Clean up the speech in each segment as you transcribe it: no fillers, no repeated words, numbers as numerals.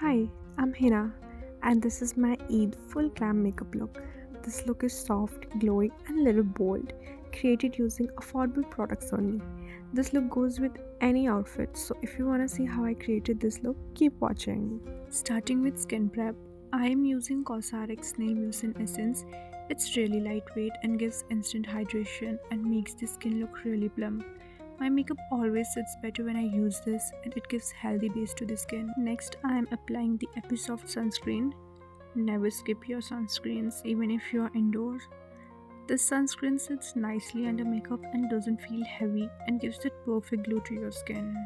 Hi, I'm Hina, and this is my Eid full glam makeup look. This look is soft, glowing, and a little bold, created using affordable products only. This look goes with any outfit, so if you want to see how I created this look, keep watching. Starting with skin prep, I am using COSRX Snail Mucin Essence. It's really lightweight and gives instant hydration and makes the skin look really plump. My makeup always sits better when I use this and it gives healthy base to the skin. Next, I am applying the Episoft Sunscreen. Never skip your sunscreens even if you are indoors. This sunscreen sits nicely under makeup and doesn't feel heavy and gives that perfect glow to your skin.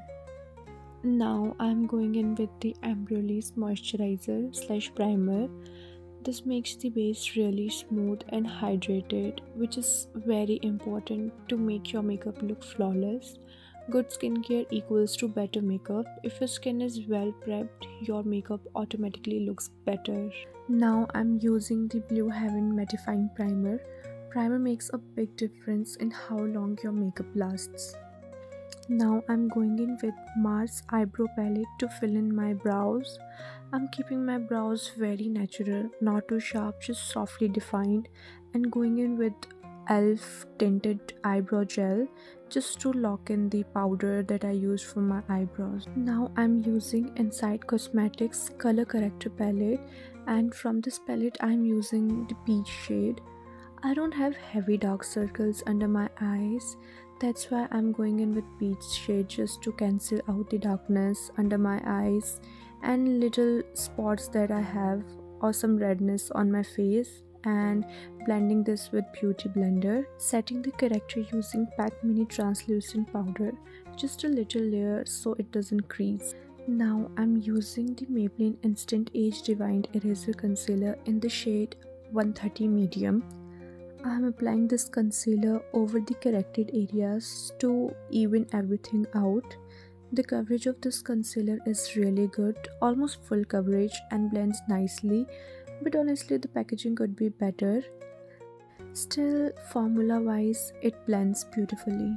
Now I am going in with the Embryolisse Moisturizer slash primer. This makes the base really smooth and hydrated, which is very important to make your makeup look flawless. Good skincare equals to better makeup. If your skin is well prepped, your makeup automatically looks better. Now I'm using the Blue Heaven Mattifying Primer. Primer makes a big difference in how long your makeup lasts. Now I'm going in with Mars Eyebrow Palette to fill in my brows. I'm keeping my brows very natural, not too sharp, just softly defined, and going in with e.l.f. Tinted Eyebrow Gel just to lock in the powder that I use for my eyebrows. Now I'm using Inside Cosmetics Color Corrector Palette, and from this palette I'm using the peach shade. I don't have heavy dark circles under my eyes. That's why I'm going in with peach shade just to cancel out the darkness under my eyes and little spots that I have or some redness on my face, and blending this with beauty blender, setting the corrector using Pack Mini translucent powder, just a little layer so it doesn't crease. Now I'm using the Maybelline Instant Age Divine Eraser Concealer in the shade 130 medium. I am applying this concealer over the corrected areas to even everything out. The coverage of this concealer is really good, almost full coverage, and blends nicely, but honestly the packaging could be better. Still, formula wise it blends beautifully.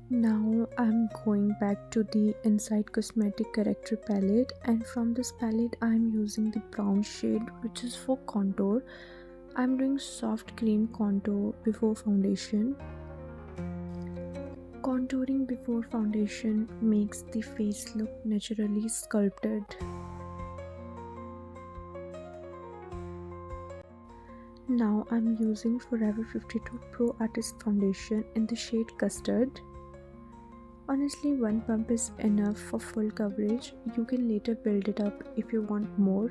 Now I'm going back to the Inside Cosmetic Corrector palette, and from this palette I'm using the brown shade which is for contour. I'm doing soft cream contour before foundation. Contouring before foundation makes the face look naturally sculpted. Now I'm using Forever 52 Pro Artist Foundation in the shade Custard. Honestly, one pump is enough for full coverage. You can later build it up if you want more.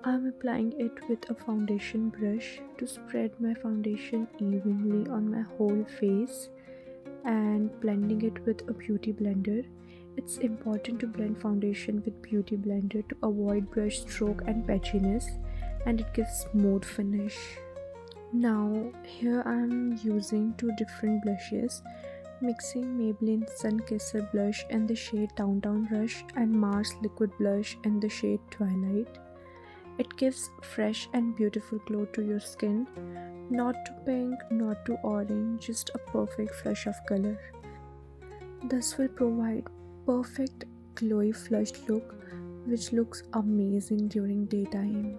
I'm applying it with a foundation brush to spread my foundation evenly on my whole face and blending it with a beauty blender. It's important to blend foundation with beauty blender to avoid brush stroke and patchiness, and it gives smooth finish. Now here I'm using two different blushes, mixing Maybelline Sunkisser blush in the shade Downtown Rush and Mars liquid blush in the shade Twilight. It gives fresh and beautiful glow to your skin. Not too pink, not too orange, just a perfect flush of color. This will provide perfect glowy flushed look which looks amazing during daytime.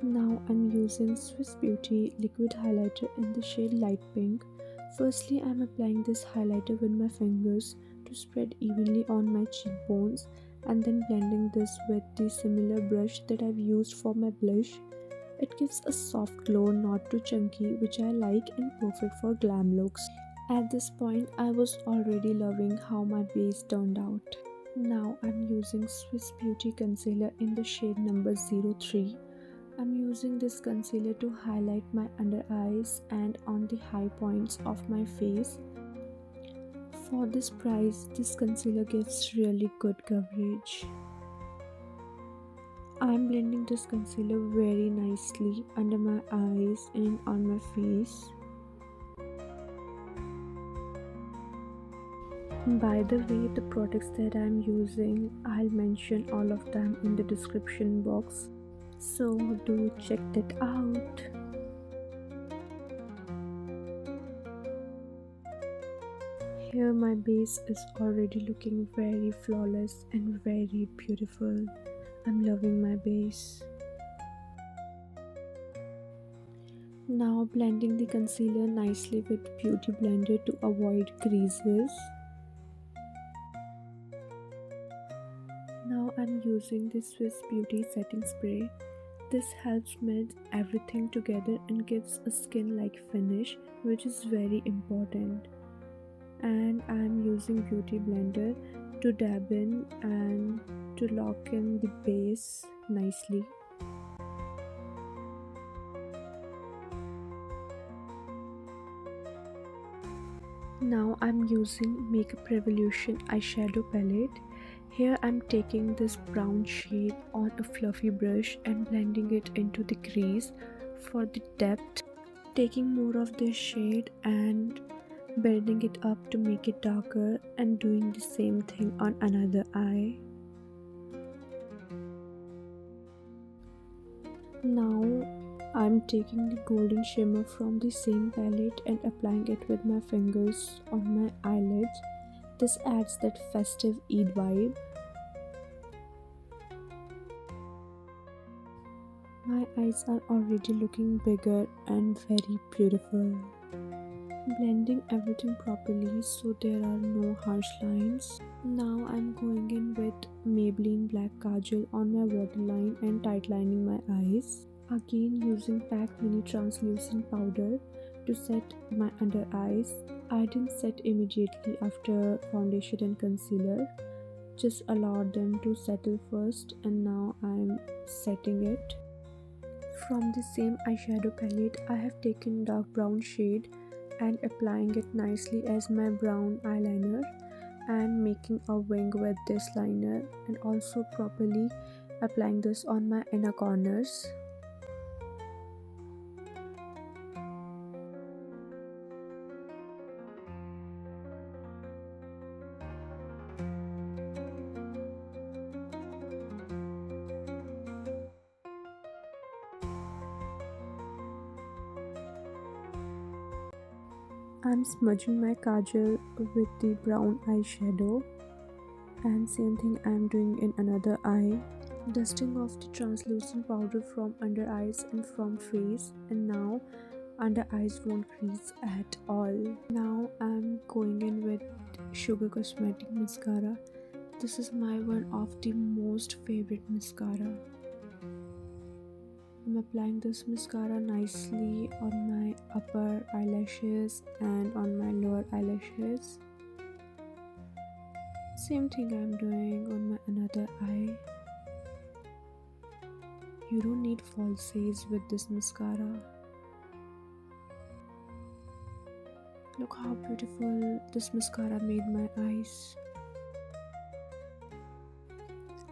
Now I'm using Swiss Beauty liquid highlighter in the shade Light Pink. Firstly, I'm applying this highlighter with my fingers to spread evenly on my cheekbones, and then blending this with the similar brush that I've used for my blush. It gives a soft glow, not too chunky, which I like and perfect for glam looks. At this point, I was already loving how my base turned out. Now I'm using Swiss Beauty concealer in the shade number 03. I'm using this concealer to highlight my under eyes and on the high points of my face. For this price, this concealer gives really good coverage. I'm blending this concealer very nicely under my eyes and on my face. By the way, the products that I'm using, I'll mention all of them in the description box, so do check that out. Here my base is already looking very flawless and very beautiful. I'm loving my base. Now blending the concealer nicely with Beauty Blender to avoid creases. Now I'm using the Swiss Beauty setting spray. This helps melt everything together and gives a skin-like finish, which is very important. And I'm using Beauty Blender to dab in and to lock in the base nicely. Now I'm using Makeup Revolution eyeshadow palette. Here I'm taking this brown shade on a fluffy brush and blending it into the crease for the depth. Taking more of this shade and building it up to make it darker and doing the same thing on another eye. Now I'm taking the golden shimmer from the same palette and applying it with my fingers on my eyelids. This adds that festive Eid vibe. My eyes are already looking bigger and very beautiful. Blending everything properly so there are no harsh lines. Now I'm going in with Maybelline black kajal on my waterline and tightlining my eyes. Again using PAC mini translucent powder to set my under eyes. I didn't set immediately after foundation and concealer. Just allowed them to settle first and now I'm setting it. From the same eyeshadow palette, I have taken dark brown shade and applying it nicely as my brown eyeliner and making a wing with this liner and also properly applying this on my inner corners. I'm smudging my kajal with the brown eyeshadow and same thing I'm doing in another eye. Dusting off the translucent powder from under eyes and from face, and now under eyes won't crease at all. Now I'm going in with Sugar Cosmetic mascara. This is my one of the most favorite mascara. I'm applying this mascara nicely on my upper eyelashes and on my lower eyelashes. Same thing I'm doing on my another eye. You don't need falsies with this mascara. Look how beautiful this mascara made my eyes.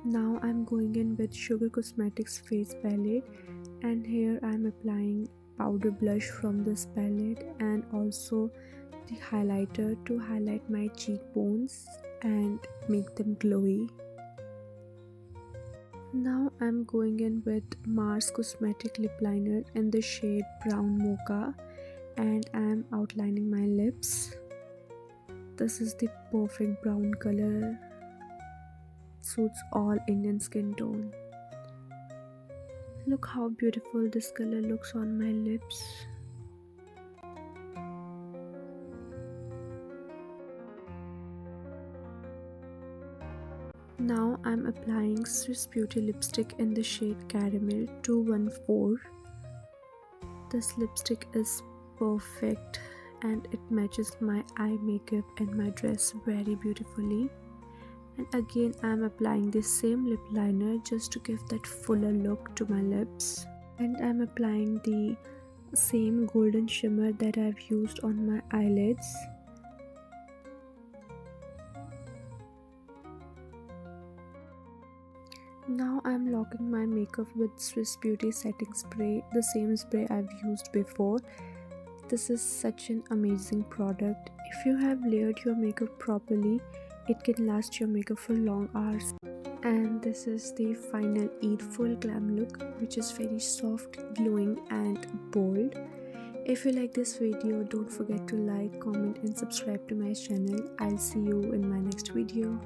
Now I'm going in with Sugar Cosmetics face palette and here I'm applying powder blush from this palette and also the highlighter to highlight my cheekbones and make them glowy. Now I'm going in with Mars Cosmetic lip liner in the shade brown mocha and I'm outlining my lips. This is the perfect brown color. Suits all Indian skin tone. Look how beautiful this color looks on my lips. Now I'm applying Swiss Beauty lipstick in the shade Caramel 214. This lipstick is perfect and it matches my eye makeup and my dress very beautifully. And again I'm applying the same lip liner just to give that fuller look to my lips. And I'm applying the same golden shimmer that I've used on my eyelids. Now I'm locking my makeup with Swiss Beauty setting spray, the same spray I've used before. This is such an amazing product. If you have layered your makeup properly, it can last your makeup for long hours. And this is the final Eid full glam look, which is very soft, glowing and bold. If you like this video, don't forget to like, comment and subscribe to my channel. I'll see you in my next video.